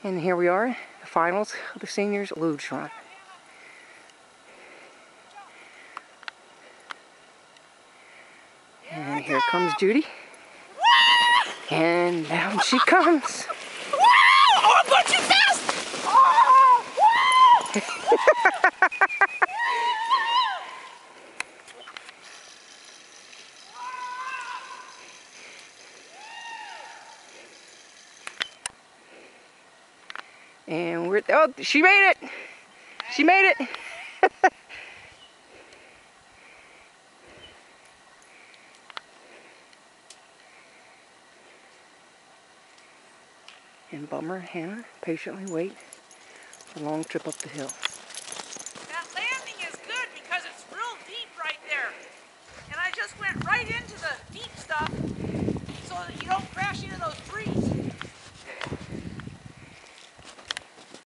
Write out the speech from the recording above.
And here we are, the finals of the seniors luge run. And here comes Judy. And down she comes. Oh, but you fast! And we're, oh, she made it! She made it! And Bummer and Hannah patiently wait for a long trip up the hill.